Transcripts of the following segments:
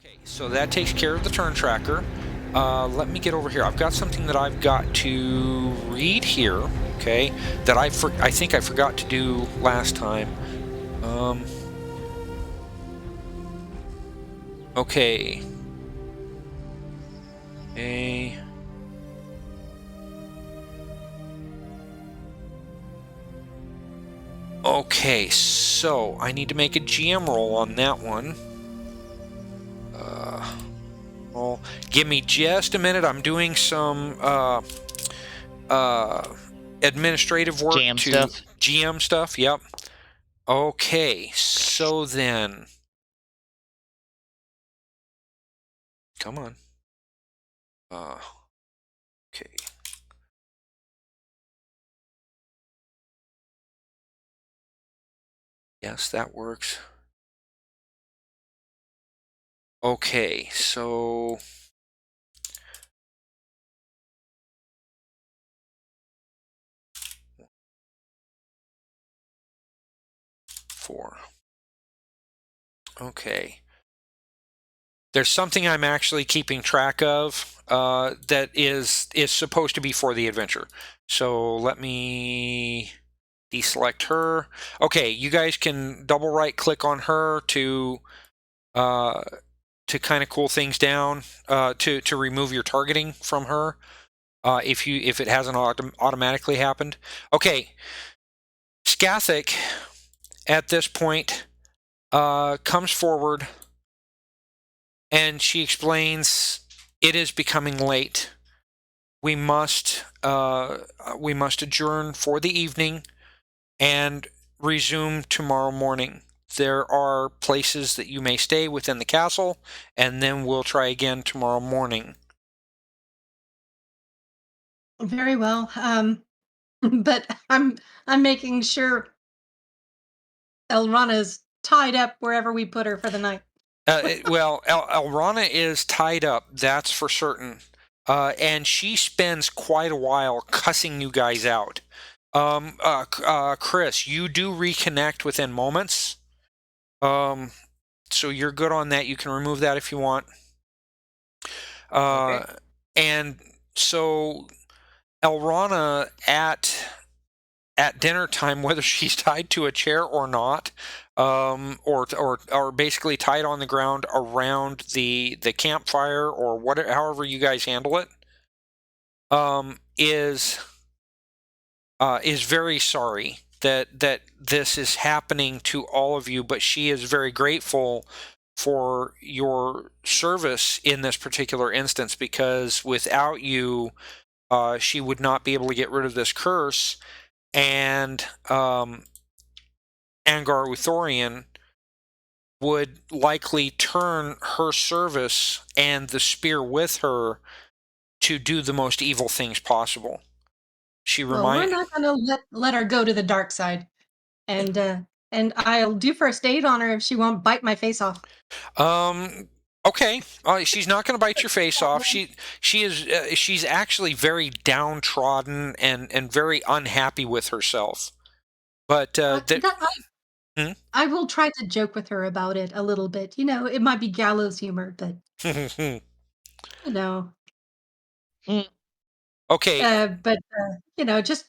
Okay, so that takes care of the turn tracker. Let me get over here. I've got something that I've got to read here, okay, that I think I forgot to do last time. Okay. Okay, so I need to make a GM roll on that one. Well, give me just a minute. I'm doing some administrative work GM to stuff. GM stuff. Yep. Okay, so then, come on. Okay. Yes, that works. Okay, so 4. Okay. There's something I'm actually keeping track of that is supposed to be for the adventure. So let me deselect her. Okay, you guys can double right click on her to kind of cool things down, to remove your targeting from her, if it hasn't automatically happened. Okay, Scathach at this point comes forward and she explains, it is becoming late. We must adjourn for the evening and resume tomorrow morning. There are places that you may stay within the castle, and then we'll try again tomorrow morning. Very well. But I'm making sure Elranna's tied up wherever we put her for the night. Well, Elranna is tied up, that's for certain. And she spends quite a while cussing you guys out. Chris, you do reconnect within moments. So you're good on that. You can remove that if you want. Okay. And so Elranna at dinner time, whether she's tied to a chair or not, or basically tied on the ground around the campfire, or whatever, however you guys handle it, is very sorry that this is happening to all of you, but she is very grateful for your service in this particular instance, because without you, she would not be able to get rid of this curse, and Angar Uthorian would likely turn her service and the spear with her to do the most evil things possible. Well, we're not going to let her go to the dark side, and I'll do first aid on her if she won't bite my face off. Okay. She's not going to bite your face off. She's actually very downtrodden and very unhappy with herself. But I will try to joke with her about it a little bit. You know, it might be gallows humor, but you know. Okay. But you know, just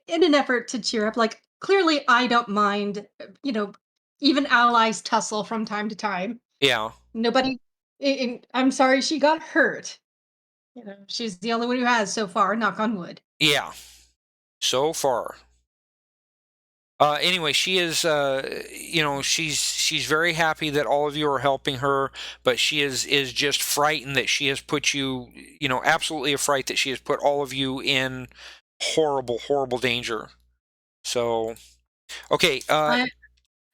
in an effort to cheer up. Like, clearly, I don't mind. You know, even allies tussle from time to time. Yeah. Nobody. I'm sorry she got hurt. You know, she's the only one who has so far. Knock on wood. Yeah. So far. Anyway, she is, she's very happy that all of you are helping her, but she is just frightened that she has put you, absolutely a fright that she has put all of you in horrible, horrible danger. So, okay. I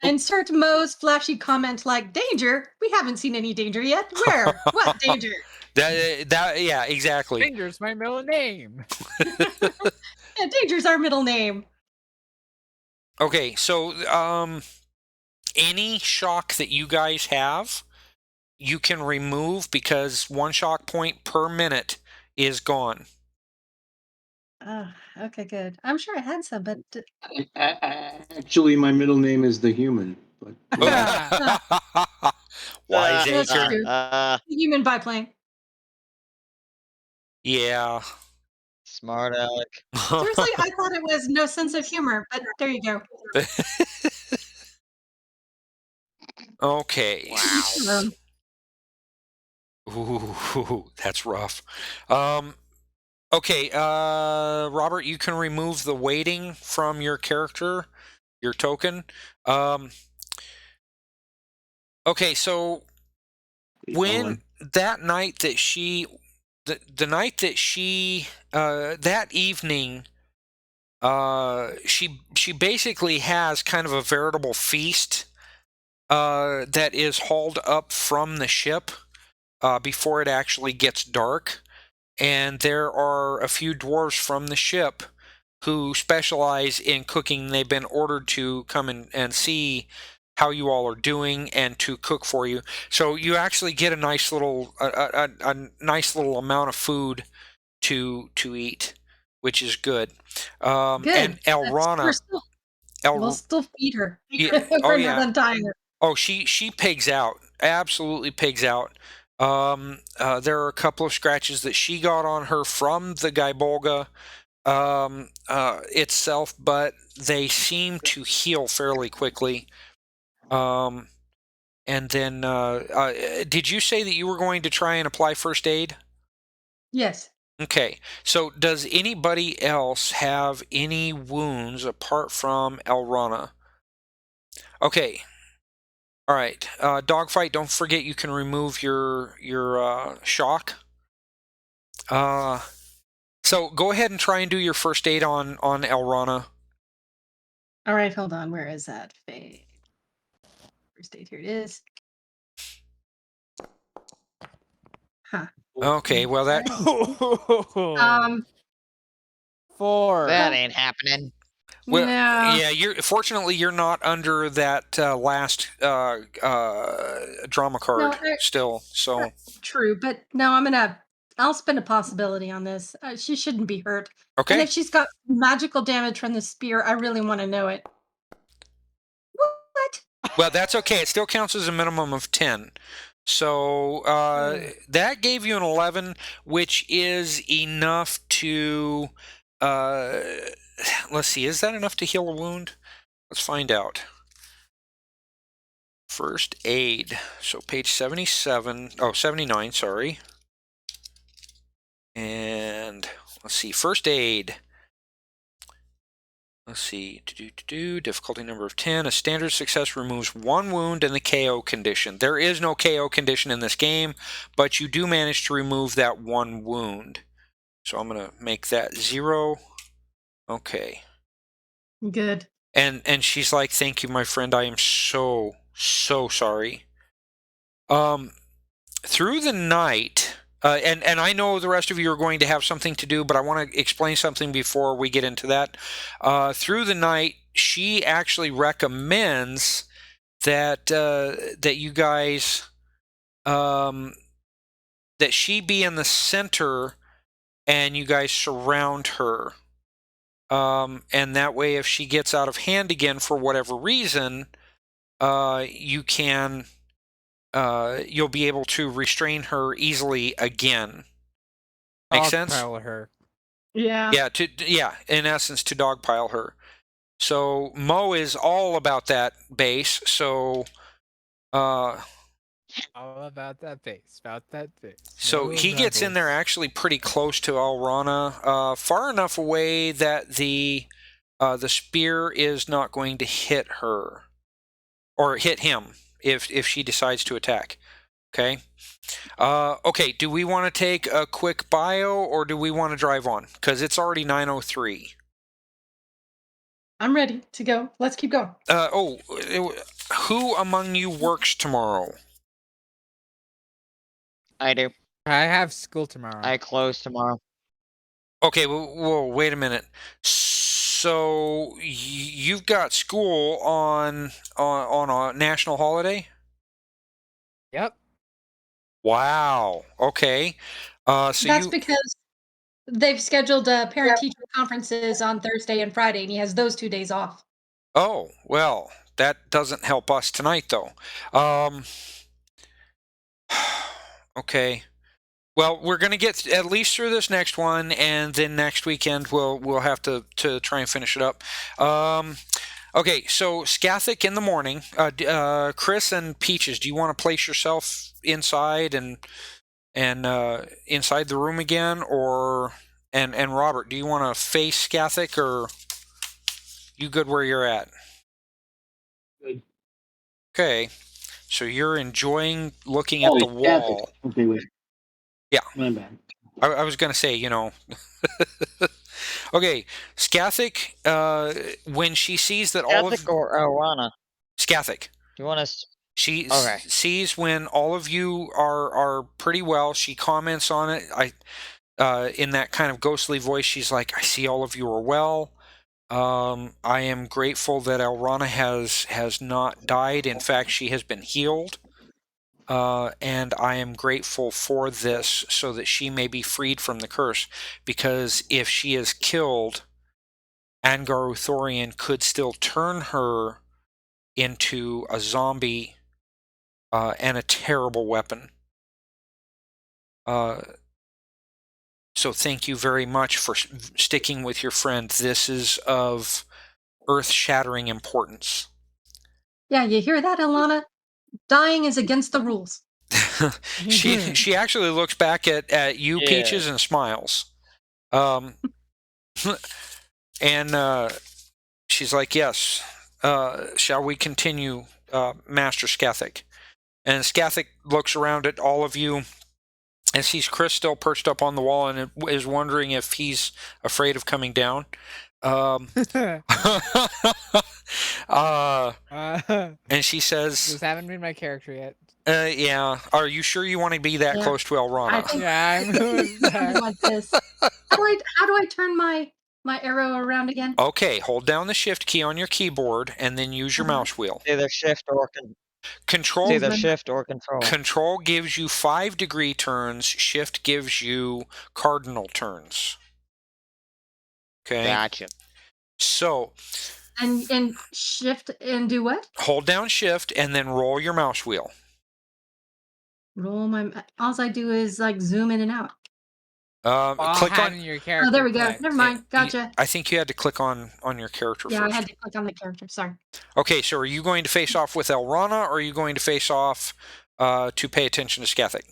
insert Mo's flashy comment like, "Danger? We haven't seen any danger yet. Where? What danger?" Yeah, exactly. Danger's my middle name. Yeah, danger's our middle name. Okay, so any shock that you guys have, you can remove, because 1 shock point per minute is gone. Okay, good. I'm sure I had some, but Actually, my middle name is the Human. but Wise That's acre. true. Human biplane. Yeah. Smart Alec. Seriously, I thought it was no sense of humor, but there you go. Okay. Wow. Ooh, that's rough. Okay, Robert, you can remove the waiting from your character, your token. Okay, so when that night that the night that that evening, she basically has kind of a veritable feast that is hauled up from the ship before it actually gets dark. And there are a few dwarves from the ship who specialize in cooking. They've been ordered to come and see how you all are doing and to cook for you. So you actually get a nice little nice little amount of food to eat, which is good. Good. And Elranna, we'll still feed her. Yeah, We're not untying her. Oh, she pigs out. Absolutely pigs out. There are a couple of scratches that she got on her from the guy Bolga itself, but they seem to heal fairly quickly. And then, did you say that you were going to try and apply first aid? Yes. Okay. So, does anybody else have any wounds apart from Elranna? Okay. All right, dogfight. Don't forget you can remove your shock. So go ahead and try and do your first aid on Elranna. All right, hold on. Where is that? First aid. Here it is. Huh. Okay, well that 4. That ain't happening. well, no. yeah. Fortunately you're not under that last drama card still. So true, but no, I'll spend a possibility on this. She shouldn't be hurt. Okay. And if she's got magical damage from the spear, I really want to know it. What? Well, that's okay. It still counts as a minimum of 10. So that gave you an 11, which is enough to. Let's see. Is that enough to heal a wound? Let's find out. First aid. So page 77. Oh, 79. Sorry. And let's see. First aid. Let's see. Difficulty number of 10. A standard success removes 1 wound in the KO condition. There is no KO condition in this game, but you do manage to remove that 1 wound. So I'm going to make that 0. Okay. Good. And she's like, "Thank you, my friend. I am so sorry." Through the night, and I know the rest of you are going to have something to do, but I want to explain something before we get into that. Through the night, she actually recommends that you guys that she be in the center and you guys surround her. And that way, if she gets out of hand again for whatever reason, you can you'll be able to restrain her easily again. Make sense? Dogpile her. Yeah. Yeah. In essence, to dogpile her. So Mo is all about that base. So All about that base. So he gets in there actually pretty close to Elranna, far enough away that the spear is not going to hit her or hit him if she decides to attack. Okay. Okay. Do we want to take a quick bio or do we want to drive on? Because it's already 9:03. I'm ready to go. Let's keep going. Who among you works tomorrow? I do. I have school tomorrow. I close tomorrow. Okay, whoa, wait a minute. So you've got school on a national holiday? Yep. Wow. Okay. That's because they've scheduled parent-teacher conferences on Thursday and Friday, and he has those 2 days off. Oh, well, that doesn't help us tonight, though. Okay. Well, we're going to get at least through this next one, and then next weekend we'll have to try and finish it up. Okay, so Scathach in the morning. Chris and Peaches, do you want to place yourself inside and inside the room again, or and Robert, do you want to face Scathach, or you good where you're at? Good. Okay, so you're enjoying looking at the wall. Okay, wait. Yeah. My bad. I was going to say, Okay, Scathach, when she sees that all of... Scathach or Elranna? Scathach. You want us? She Okay. sees when all of you are pretty well. She comments on it. In that kind of ghostly voice, she's like, I see all of you are well. I am grateful that Elranna has not died. In fact, she has been healed. And I am grateful for this so that she may be freed from the curse, because if she is killed, Angar Uthorian could still turn her into a zombie and a terrible weapon. So thank you very much for sticking with your friend. This is of earth-shattering importance. Yeah, you hear that, Elranna? Dying is against the rules. She actually looks back at you, Yeah. Peaches, and smiles. And she's like, yes, shall we continue, Master Scathach? And Scathach looks around at all of you and sees Chris still perched up on the wall and is wondering if he's afraid of coming down. And she says, Just haven't made my character yet. yeah, are you sure you want to be that Yeah. close to Elranna? I think- Yeah, I want this. How do I turn my arrow around again? Okay, hold down the shift key on your keyboard and then use your mouse wheel. Either shift or Control either shift or control. Control gives you 5-degree turns. Shift gives you cardinal turns. Okay. Gotcha. So And shift and do what? hold down shift and then roll your mouse wheel. Roll my. All I do is like zoom in and out. Click on. your character. Oh, there we go. play. Never mind. Gotcha. I think you had to click on your character Yeah, first. I had to click on the character. Sorry. Okay, so are you going to face off with Elranna, or are you going to face off to pay attention to Scathach?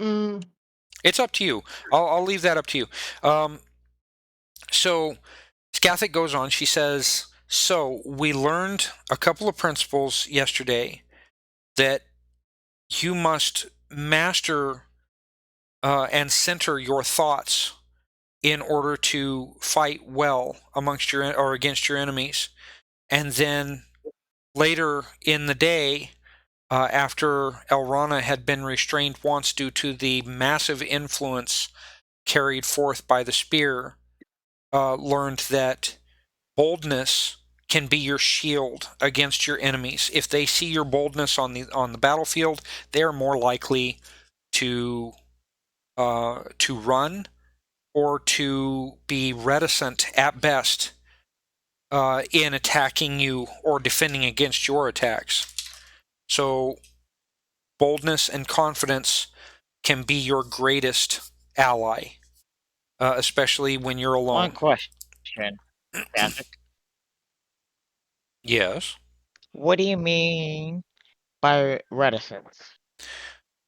Mm, It's up to you. I'll leave that up to you. So Scathach goes on. She says, so we learned a couple of principles yesterday that you must master and center your thoughts in order to fight well amongst your or against your enemies. And then later in the day, after Elranna had been restrained once due to the massive influence carried forth by the spear, learned that boldness can be your shield against your enemies. If they see your boldness on the battlefield, they are more likely to run or to be reticent at best in attacking you or defending against your attacks. So boldness and confidence can be your greatest ally, especially when you're alone. One question, Scathach. Yes. What do you mean by reticence?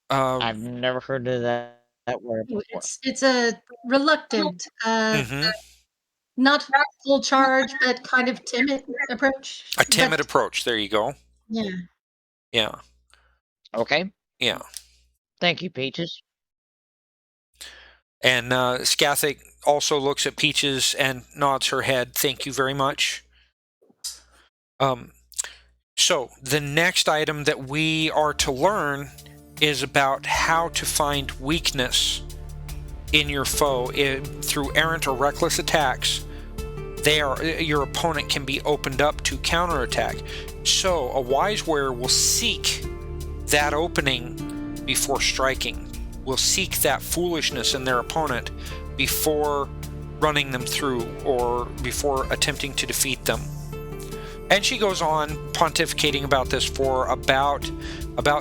Uh, I've never heard of that word before. it's a reluctant, mhm. not full charge, but kind of timid approach. A timid But- approach. There you go. Yeah. Yeah. Okay. Yeah. Thank you, Peaches. And Scathach also looks at Peaches and nods her head. Thank you very much. So the next item that we are to learn is about how to find weakness in your foe. Through errant or reckless attacks, your opponent can be opened up to counterattack. So a wise warrior will seek that opening before striking, will seek that foolishness in their opponent before running them through or before attempting to defeat them. And she goes on pontificating about this for about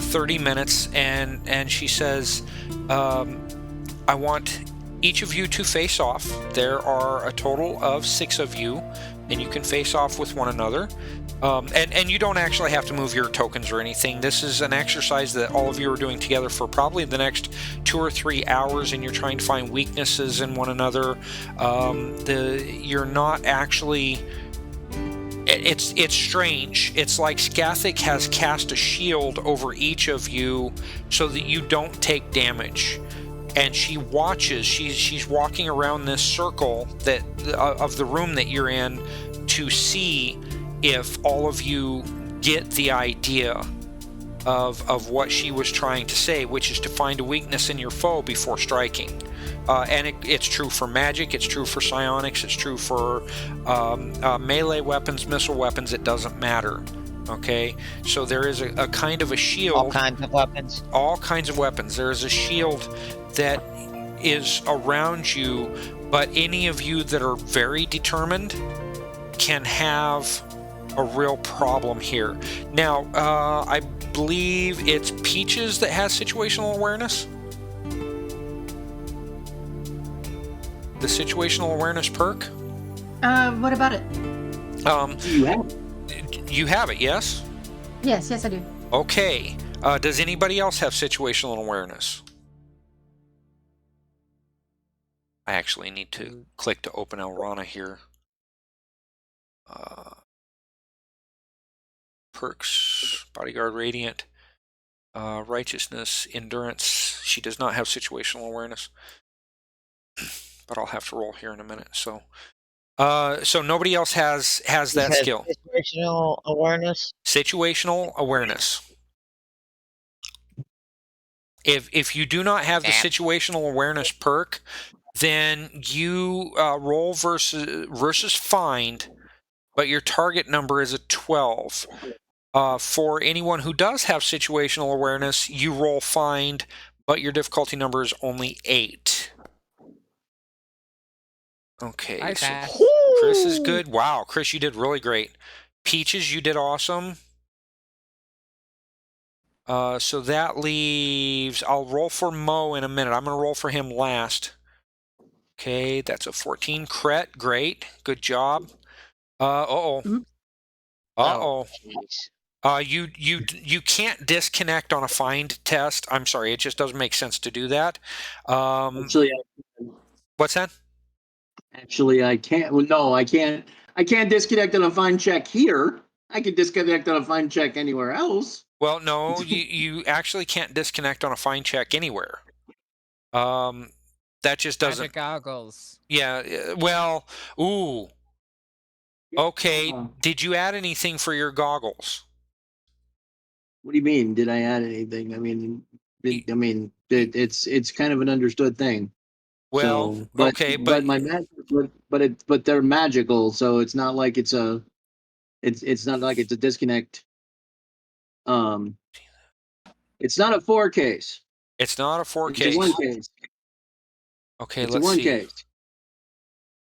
30 minutes, and she says, I want each of you to face off. There are a total of 6 of you, and you can face off with one another. And you don't actually have to move your tokens or anything. This is an exercise that all of you are doing together for probably the next 2 or 3 hours, and you're trying to find weaknesses in one another. You're not actually... It's strange. It's like Scathach has cast a shield over each of you so that you don't take damage. And she watches. She's walking around this circle that of the room that you're in to see if all of you get the idea of what she was trying to say, which is to find a weakness in your foe before striking. And it's true for magic, it's true for psionics, it's true for melee weapons, missile weapons, it doesn't matter. Okay, so there is a kind of a shield. All kinds of weapons. All kinds of weapons. There is a shield that is around you, but any of you that are very determined can have a real problem here. Now, I believe it's Peaches that has situational awareness. The situational awareness perk. What about it? You have it. You have it, yes? Yes, I do. Okay. Does anybody else have situational awareness? I actually need to click to open Elranna here. Perks, Bodyguard Radiant, Righteousness, Endurance. She does not have situational awareness. But I'll have to roll here in a minute. So nobody else has that skill. Situational awareness. Situational awareness. If you do not have the situational awareness perk, then you roll versus find, but your target number is a 12. For anyone who does have situational awareness, you roll find, but your difficulty number is only 8. Okay, I so passed. Chris is good. Wow, Chris, you did really great. Peaches, you did awesome. So that leaves... I'll roll for Mo in a minute. I'm going to roll for him last. Okay, that's a 14. Cret, great. Good job. Uh-oh. Uh-oh. You can't disconnect on a find test. I'm sorry, it just doesn't make sense to do that. Actually, What's that? Actually, I can't. Well, no, I can't. I can't disconnect on a find check here. I can disconnect on a find check anywhere else. Well, no, you actually can't disconnect on a find check anywhere. That just doesn't. Magic goggles. Yeah. Well. Ooh. Okay. Did you add anything for your goggles? What do you mean? Did I add anything? I mean, it's kind of an understood thing. Well, so, but, okay, but my magic, but they're magical, so it's not like it's not like it's a disconnect. It's not a 4 case. It's not a 4 It's case. a 1 case. Okay, it's let's a 1 see. Case.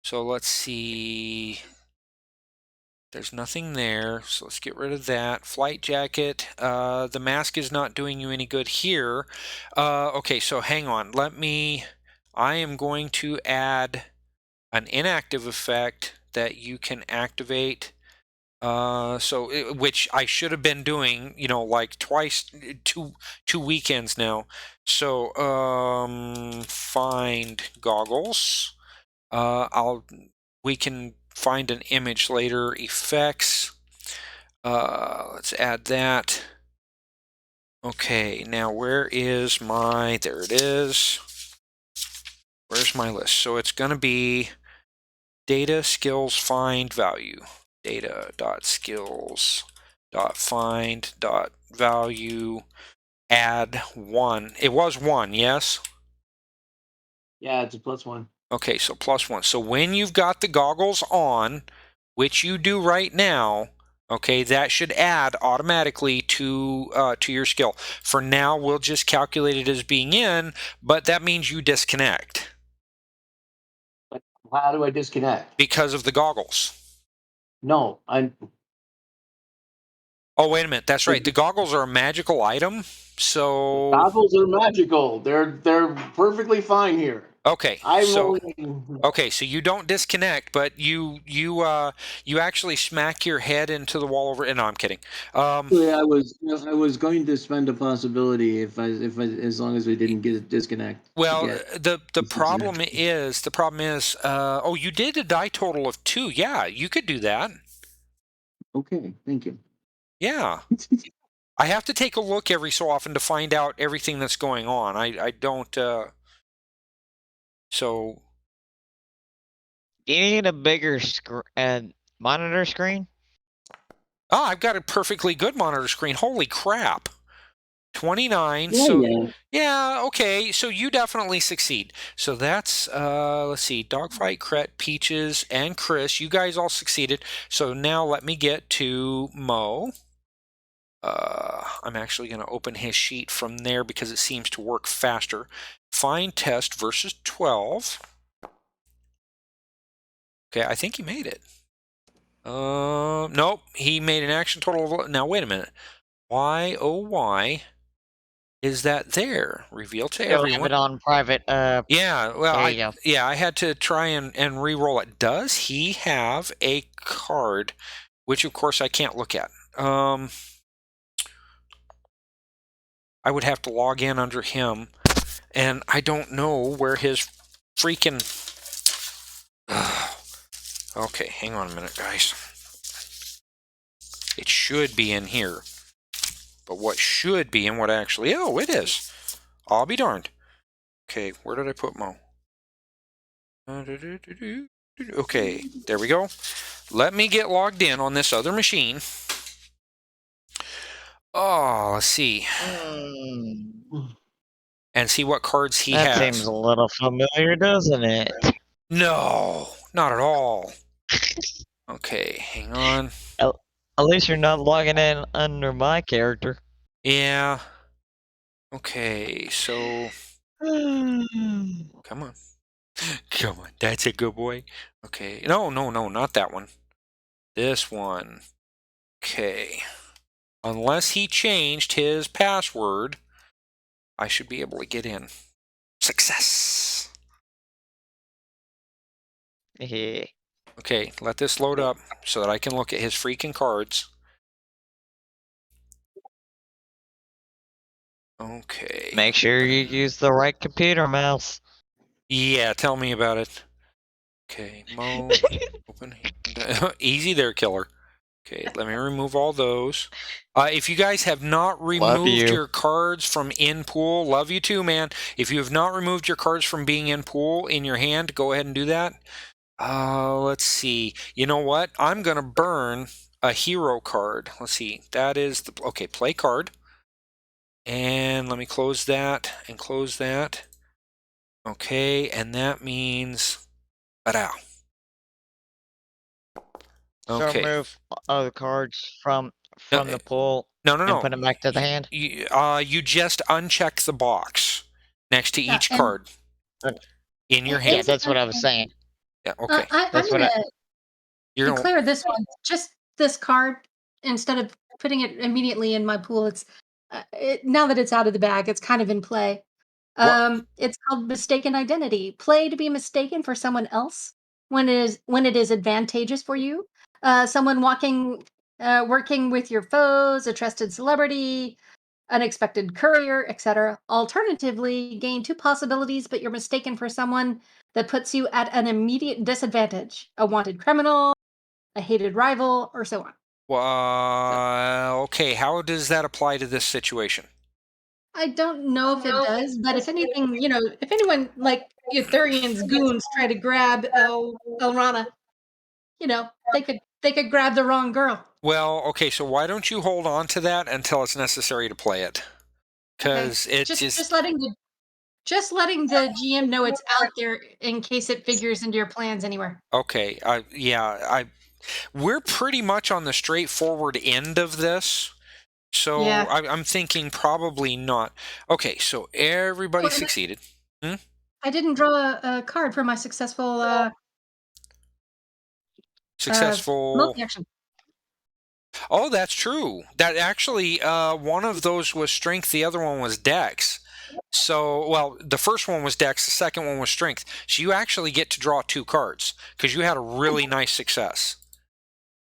So let's see. There's nothing there, so let's get rid of that. Flight jacket. The mask is not doing you any good here. Okay, so hang on. I am going to add an inactive effect that you can activate. Which I should have been doing, like twice, two weekends now. So, find goggles. We can find an image later. Effects. Let's add that. Okay, now where is my... There it is. Where's my list? So it's going to be data, skills, find, value. Data.skills.find.value. Add 1. It was 1, yes? Yeah, it's a +1. Okay, so +1. So when you've got the goggles on, which you do right now, okay, that should add automatically to your skill. For now, we'll just calculate it as being in, but that means you disconnect. But how do I disconnect? Because of the goggles. No, Oh, wait a minute. That's right. The goggles are a magical item. So Goggles are magical. They're perfectly fine here. okay. I So will. okay. So you don't disconnect, but you actually smack your head into the wall over. No, I'm kidding. Actually, I was going to spend a possibility if I as long as we didn't get disconnect. Well, Get the problem is. Oh, you did a die total of 2. Yeah, you could do that. okay. Thank you. Yeah. I have to take a look every so often to find out everything that's going on. I don't. So. Do you need a bigger monitor screen? Oh, I've got a perfectly good monitor screen. Holy crap. 29. Yeah, So yeah. yeah, okay. So you definitely succeed. So that's let's see, Dogfight, Cret, Peaches, and Chris. You guys all succeeded. So now let me get to Mo. I'm actually going to open his sheet from there because it seems to work faster. Find test versus 12. Okay, I think he made it. Nope, he made an action total of. Now wait a minute. Why, oh why, is that there? Reveal to You'll have everyone. it on private. Yeah, well, there you go. I had to try and re-roll it. Does he have a card, which of course I can't look at? I would have to log in under him, and I don't know where his freaking. Okay, hang on a minute, guys. It should be in here. But what should be and what actually... Oh, it is. I'll be darned. Okay, where did I put Mo? Okay, there we go. Let me get logged in on this other machine. Oh, let's see. And see what cards he has. That seems a little familiar, doesn't it? No, not at all. Okay, hang on. At least you're not logging in under my character. Yeah. Okay, so... Come on. Come on, that's a good boy. Okay, no, not that one. This one. Okay. Unless he changed his password, I should be able to get in. Success! Yeah. Okay, let this load up so that I can look at his freaking cards. Okay. Make sure you use the right computer mouse. Yeah, tell me about it. Okay, Mo, open. Easy there, killer. Okay, let me remove all those. If you guys have not removed your cards from in pool, love you too, man. If you have not removed your cards from being in pool in your hand, go ahead and do that. Let's see. You know what? I'm going to burn a hero card. Let's see. That is the... Okay, play card. And let me close that and close that. Okay, and that means... Ba-dow. Okay. So remove other cards from the pool. No. And put them back to the hand. You just uncheck the box next to each card in your hand. Yeah, that's what I was saying. Yeah. Okay. I'm That's what gonna You're declare this one, just this card, instead of putting it immediately in my pool. It's now that it's out of the bag, it's kind of in play. It's called mistaken identity. Play to be mistaken for someone else when it is advantageous for you. Someone working with your foes, a trusted celebrity, unexpected courier, etc. Alternatively, gain 2 possibilities, but you're mistaken for someone that puts you at an immediate disadvantage: a wanted criminal, a hated rival, or so on. Well, okay. How does that apply to this situation? I don't know if it does, but if anything, if anyone like Euthurian's goons try to grab Elranna, they could grab the wrong girl. Well, okay. So why don't you hold on to that until it's necessary to play it? Because Okay. it's just letting the GM know it's out there in case it figures into your plans anywhere. okay. We're pretty much on the straightforward end of this. So Yeah. I'm thinking probably not. Okay, so everybody succeeded. I didn't draw a card for my successful Successful. multi-action. Oh, that's true. That actually, one of those was strength, the other one was dex. So, well, the first one was dex, the second one was strength. So you actually get to draw 2 cards because you had a really nice success.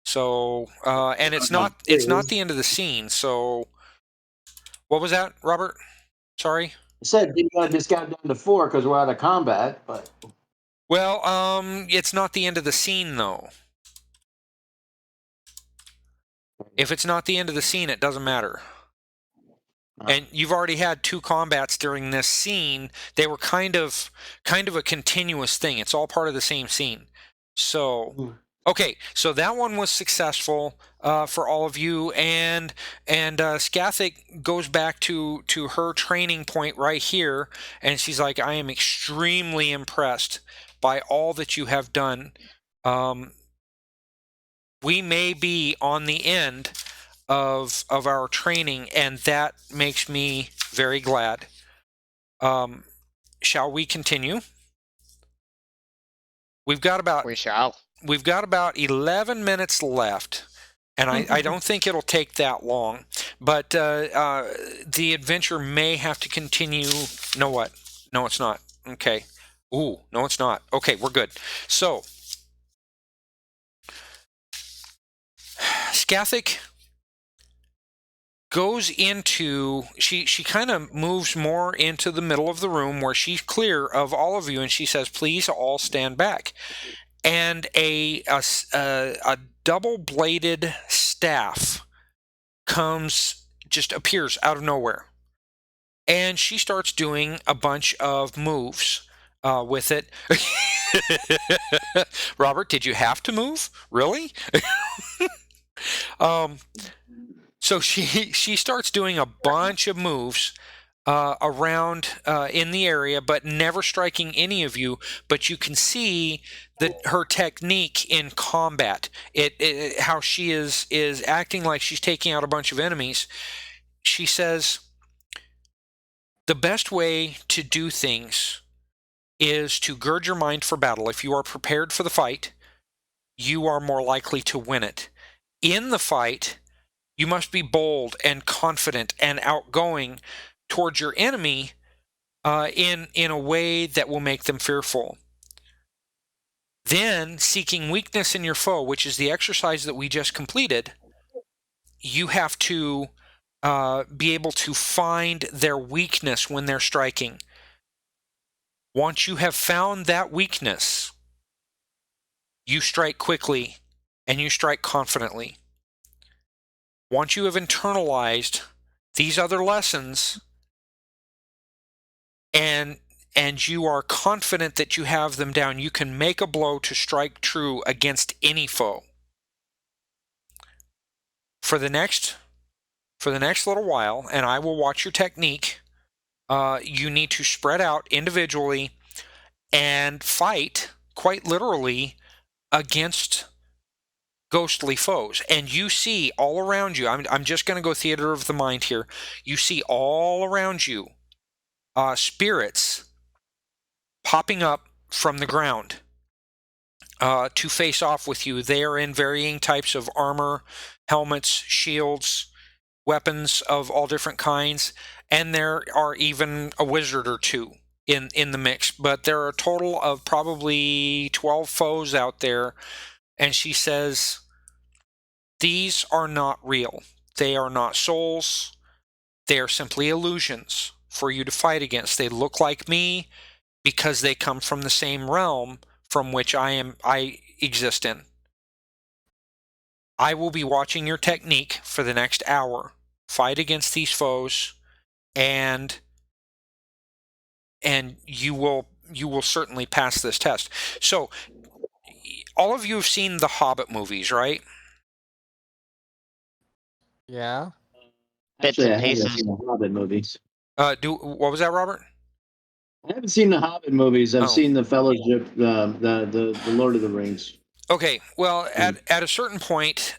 So, and it's not the end of the scene. So, what was that, Robert? Sorry. I said you got to discount down to 4 because we're out of combat, but Well, it's not the end of the scene though. If it's not the end of the scene, it doesn't matter. And you've already had 2 combats during this scene. They were kind of a continuous thing. It's all part of the same scene. So, okay, so that one was successful for all of you, and Scathach goes back to her training point right here, and she's like, I am extremely impressed by all that you have done. We may be on the end of our training, and that makes me very glad. Shall we continue? We've got about 11 minutes left, and I don't think it'll take that long, but the adventure may have to continue. No, what? No, it's not. Okay. Ooh, no, it's not. Okay, we're good. So, Scathach goes into, she kind of moves more into the middle of the room where she's clear of all of you, and she says, please all stand back. And a double-bladed staff appears out of nowhere. And she starts doing a bunch of moves with it. Robert, did you have to move? Really? So she starts doing a bunch of moves around in the area, but never striking any of you. But you can see that her technique in combat, how she is acting like she's taking out a bunch of enemies. She says, the best way to do things is to gird your mind for battle. If you are prepared for the fight, you are more likely to win it. In the fight, you must be bold and confident and outgoing towards your enemy in a way that will make them fearful. Then, seeking weakness in your foe, which is the exercise that we just completed, you have to be able to find their weakness when they're striking. Once you have found that weakness, you strike quickly and you strike confidently. Once you have internalized these other lessons and you are confident that you have them down, you can make a blow to strike true against any foe. For the next little while, and I will watch your technique, you need to spread out individually and fight, quite literally, against ghostly foes. And you see all around you, I'm just going to go theater of the mind here, you see all around you spirits popping up from the ground to face off with you. They are in varying types of armor, helmets, shields, weapons of all different kinds, and there are even a wizard or 2 in the mix. But there are a total of probably 12 foes out there. And she says, these are not real. They are not souls. They are simply illusions for you to fight against. They look like me because they come from the same realm from which I exist in. I will be watching your technique for the next hour. Fight against these foes, and you will certainly pass this test. So, all of you have seen the Hobbit movies, right? Yeah. actually, I haven't seen the Hobbit movies. What was that, Robert? I haven't seen the Hobbit movies. I've Oh. seen the Fellowship, the Lord of the Rings. Okay, well, at a certain point,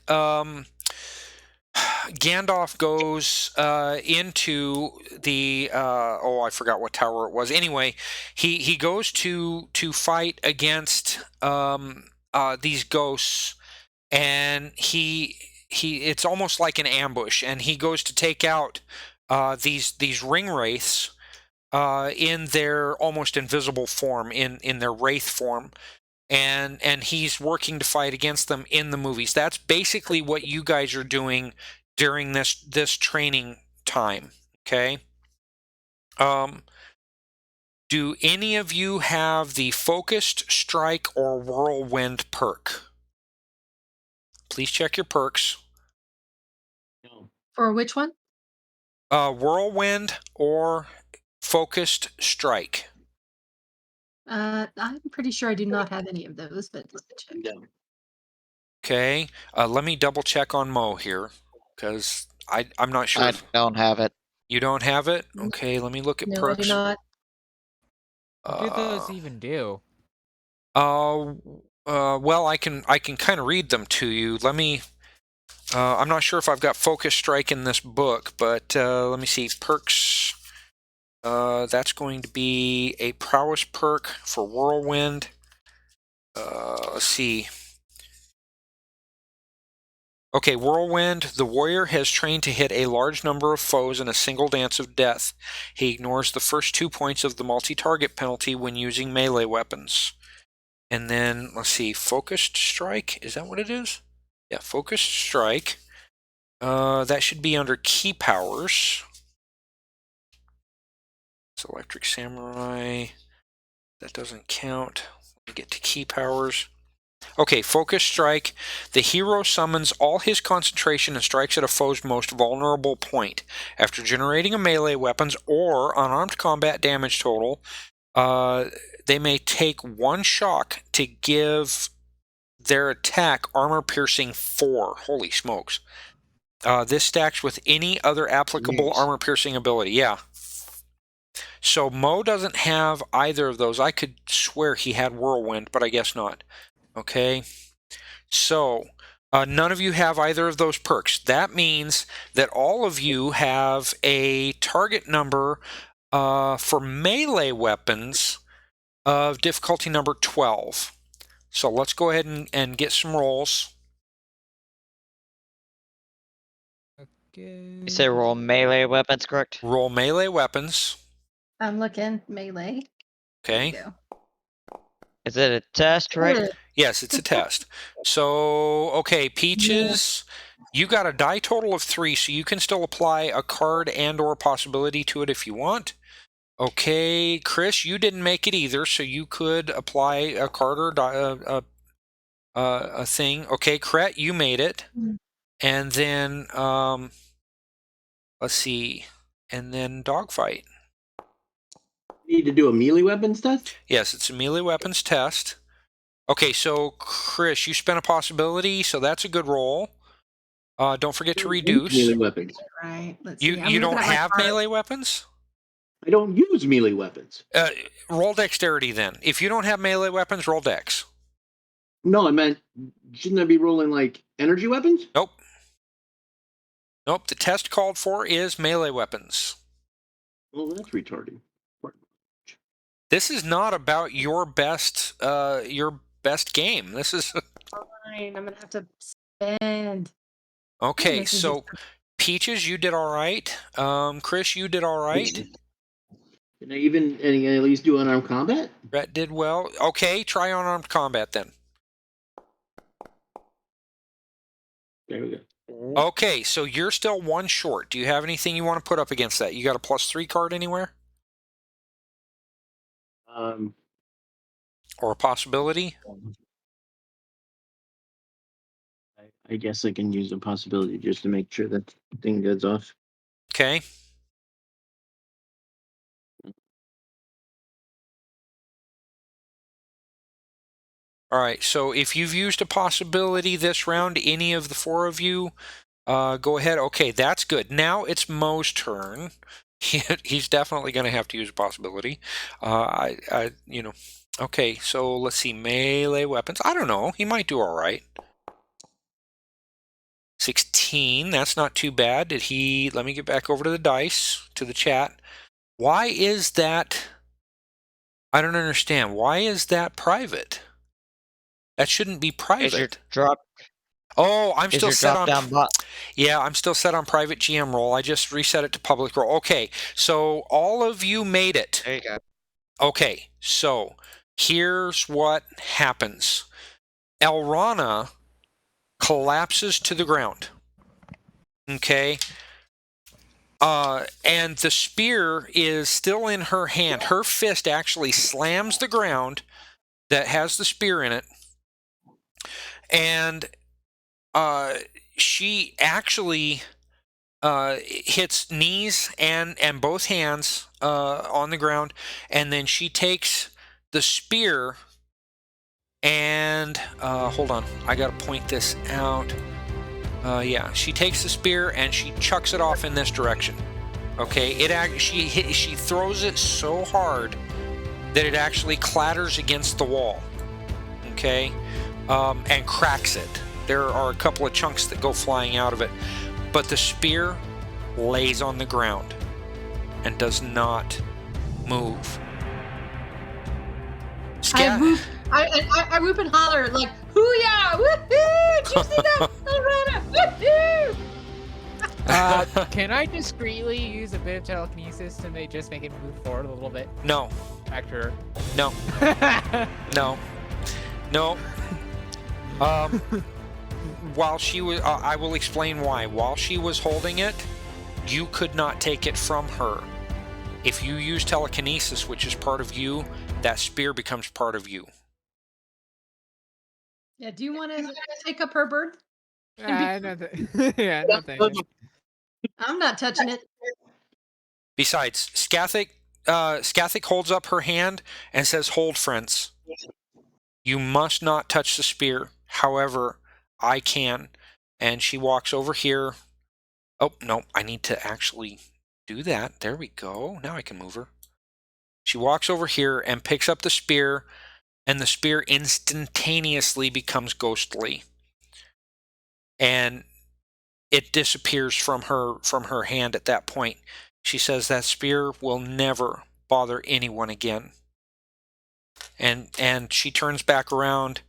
Gandalf goes into the I forgot what tower it was. Anyway, he goes to fight against these ghosts, and he it's almost like an ambush, and he goes to take out these ring wraiths in their almost invisible form, in their wraith form, and he's working to fight against them in the movies. That's basically what you guys are doing during this training time. Okay. Do any of you have the focused strike or whirlwind perk? Please check your perks. No. For which one? Whirlwind or focused strike. I'm pretty sure I do not have any of those, but let me check. No. Okay. Let me double check on Mo here, because I'm not sure. I don't have it. You don't have it? Okay, let me look at No, I do perks. not. What do those even do? Well, I can kind of read them to you. Let me. I'm not sure if I've got focus strike in this book, but let me see. Perks. That's going to be a prowess perk for whirlwind. Let's see. Okay, whirlwind. The warrior has trained to hit a large number of foes in a single dance of death. He ignores the first 2 points of the multi-target penalty when using melee weapons. And then, let's see, focused strike. Is that what it is? Yeah, focused strike. That should be under key powers. It's electric samurai. That doesn't count. Let me get to key powers. Okay, focus strike. The hero summons all his concentration and strikes at a foe's most vulnerable point. After generating a melee weapons or unarmed combat damage total, they may take 1 shock to give their attack armor-piercing 4. Holy smokes. This stacks with any other applicable Yes. armor-piercing ability. Yeah. So Mo doesn't have either of those. I could swear he had whirlwind, but I guess not. Okay, so none of you have either of those perks. That means that all of you have a target number for melee weapons of difficulty number 12. So let's go ahead and get some rolls. Okay. You say roll melee weapons, correct? Roll melee weapons. I'm looking melee. There you Okay. go. Is it a test, right? Ugh. Yes, it's a test. So, okay, Peaches, you got a die total of 3, so you can still apply a card and or possibility to it if you want. Okay, Chris, you didn't make it either, so you could apply a card or a thing. Okay, Kret, you made it. And then, let's see, and then Dogfight. Need to do a melee weapons test? Yes, it's a melee weapons test. Okay, so Chris, you spent a possibility, so that's a good roll. Don't forget to reduce. Melee weapons. Right. Let's see. You don't looking at my have card. melee weapons? I don't use melee weapons. Roll dexterity then. If you don't have melee weapons, roll dex. No, I meant, shouldn't I be rolling like energy weapons? Nope. Nope, the test called for is melee weapons. Well, that's retarded. This is not about your best game. This is Fine. I'm gonna have to spend. okay. This is So Peaches, you did all right. Chris, you did all right. Can I even at least do unarmed combat? Brett did well. Okay, try unarmed combat then. There we go. Okay, so you're still 1 short. Do you have anything you want to put up against that? You got a +3 card anywhere? Or a possibility? I guess I can use a possibility just to make sure that thing goes off. Okay. All right, so if you've used a possibility this round, any of the 4 of you, go ahead. Okay, that's good. Now it's Mo's turn. He's definitely going to have to use a possibility. Okay, so let's see. Melee weapons. I don't know. He might do all right. 16. That's not too bad. Did he... Let me get back over to the dice, to the chat. Why is that... I don't understand. Why is that private? That shouldn't be Is your private. Oh, I'm Is still your set drop on. down bot? Yeah, I'm still set on private GM role. I just reset it to public role. Okay, so all of you made it. There you go. Okay, so here's what happens. Elranna collapses to the ground. Okay. And the spear is still in her hand. Her fist actually slams the ground that has the spear in it. And she actually hits knees and both hands on the ground. And then she takes the spear and hold on, I gotta point this out. Yeah, she takes the spear and she chucks it off in this direction. Okay, she throws it so hard that it actually clatters against the wall. Okay, and cracks it. There are a couple of chunks that go flying out of it, but the spear lays on the ground and does not move. I whoop and holler like, "Hoo-yah! Woohoo! Did you see that? Elranna! Woohoo!" Can I discreetly use a bit of telekinesis to make it move forward a little bit? No, Back to her. no, no. While she was, I will explain why. While she was holding it, you could not take it from her. If you use telekinesis, which is part of you, that spear becomes part of you. Yeah, do you want to take up her bird? No, yeah, no thank you. I'm not touching it. Besides, Scathach holds up her hand and says, "Hold, friends. You must not touch the spear. However, I can." And she walks over here. Oh, no, I need to actually do that. There we go. Now I can move her. She walks over here and picks up the spear, and the spear instantaneously becomes ghostly. And it disappears from her hand at that point. She says that spear will never bother anyone again. And she turns back around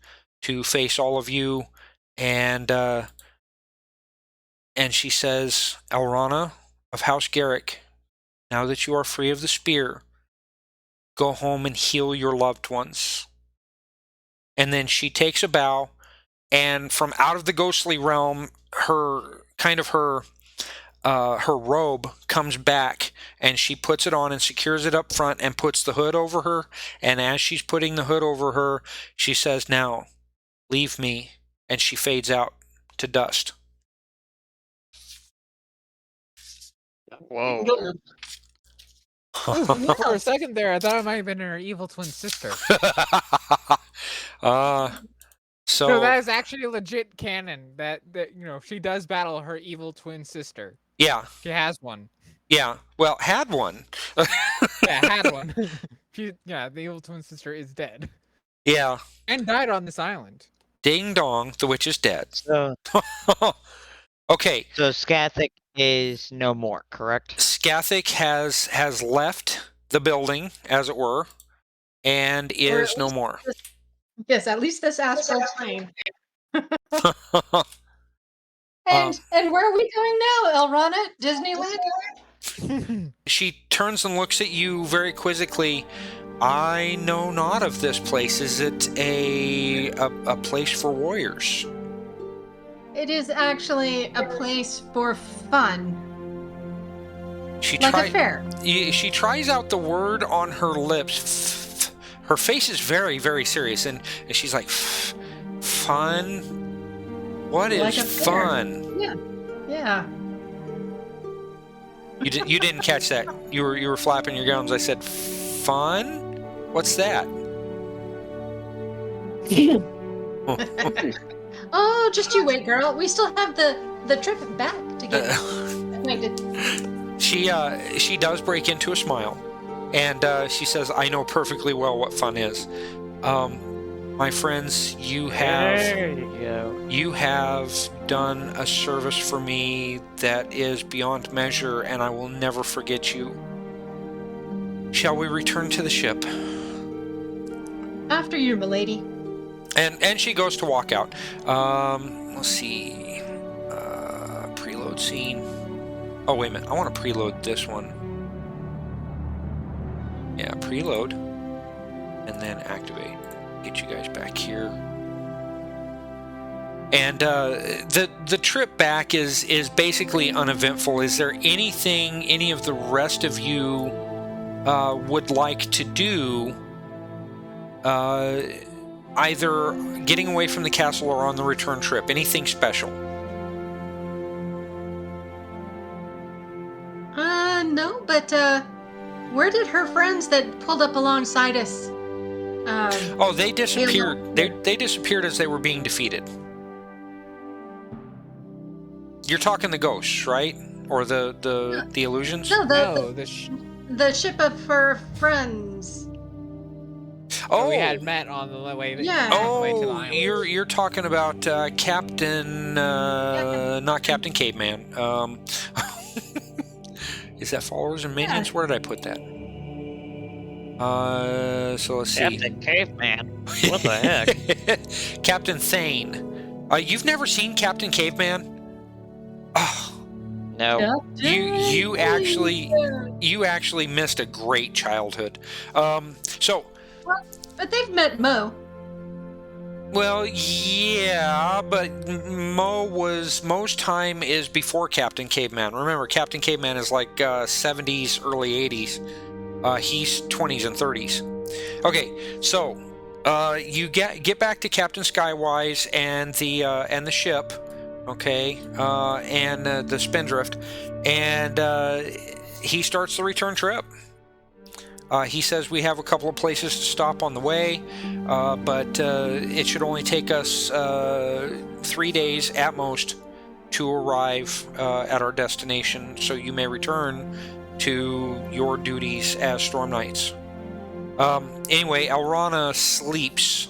to face all of you, and she says, "Elranna of House Garrick, now that you are free of the spear, go home and heal your loved ones." And then she takes a bow, and from out of the ghostly realm, her robe comes back, and she puts it on and secures it up front and puts the hood over her. And as she's putting the hood over her, she says, "Now, leave me," and she fades out to dust. Whoa. For a second there, I thought it might have been her evil twin sister. So that is actually legit canon. That she does battle her evil twin sister. Yeah. She has one. Yeah. Well, had one. Yeah, had one. The evil twin sister is dead. Yeah. And died on this island. Ding dong, the witch is dead. So, okay. so Scathach is no more, correct? Scathach has left the building, as it were, and is no more. Yes, at least this astral plane. And where are we going now, Elranna? Disneyland? She turns and looks at you very quizzically. "I know not of this place. Is it a place for warriors?" It is actually a place for fun. Like a fair. She tries out the word on her lips. Her face is very, very serious, and she's like, "Fun? What is Like a fair. fun?" Yeah. You didn't catch that. You were flapping your gums. I said, "Fun? What's that?" Oh, just you wait, girl. We still have the trip back to get. She does break into a smile, and she says, "I know perfectly well what fun is. My friends, you have done a service for me that is beyond measure, and I will never forget you. Shall we return to the ship?" After you, milady. And she goes to walk out. Let's see. Preload scene. Oh, wait a minute. I want to preload this one. Yeah, preload. And then activate. Get you guys back here. And the trip back is basically uneventful. Is there anything any of the rest of you would like to do? Either getting away from the castle or on the return trip. Anything special? No, but where did her friends that pulled up alongside us? Oh, they disappeared. They disappeared as they were being defeated. You're talking the ghosts, right? Or the illusions? No, No, the ship of her friends. Oh, we had met on the way. Yeah. Way to the Oh, island. you're talking about Captain, not Captain Caveman. Is that followers and minions? Yeah. Where did I put that? So let's see. Captain Caveman. What the heck? Captain Thane. You've never seen Captain Caveman? Oh, No. you actually missed a great childhood. So. But they've met Mo. Well, yeah, but Mo's time is before Captain Caveman. Remember, Captain Caveman is like 70s, early 80s. He's 20s and 30s. Okay, so you get back to Captain Skywise and the ship, okay, and the Spindrift, and he starts the return trip. He says we have a couple of places to stop on the way, but it should only take us 3 days at most to arrive at our destination, so you may return to your duties as Storm Knights. Anyway, Elranna sleeps.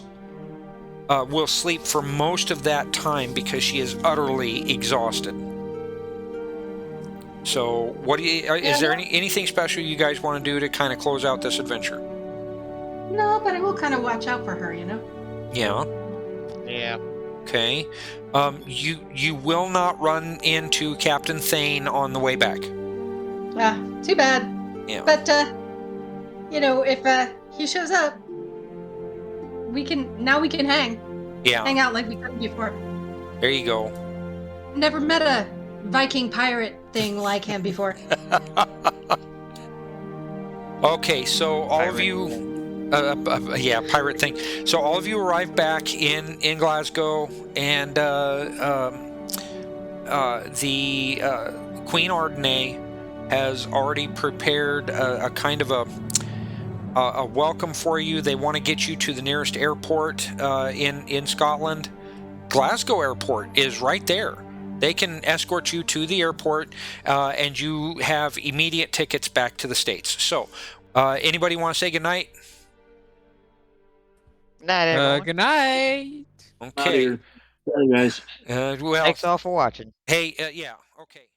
Will sleep for most of that time because she is utterly exhausted. So, is there anything special you guys want to do to kind of close out this adventure? No, but I will kind of watch out for her, you know? Yeah. Yeah. Okay. You will not run into Captain Thane on the way back. Too bad. Yeah. But, if he shows up, we can hang. Yeah. Hang out like we couldn't before. There you go. Never met a Viking pirate thing like him before. Okay, so all of you, pirate thing. So all of you arrive back in Glasgow, and the Queen Ardenne has already prepared a kind of a welcome for you. They want to get you to the nearest airport in Scotland. Glasgow Airport is right there. They can escort you to the airport, and you have immediate tickets back to the States. So, anybody want to say goodnight? Night, everyone. Good night. Okay. Sorry, guys. Well, Thanks all for watching. hey, yeah, okay.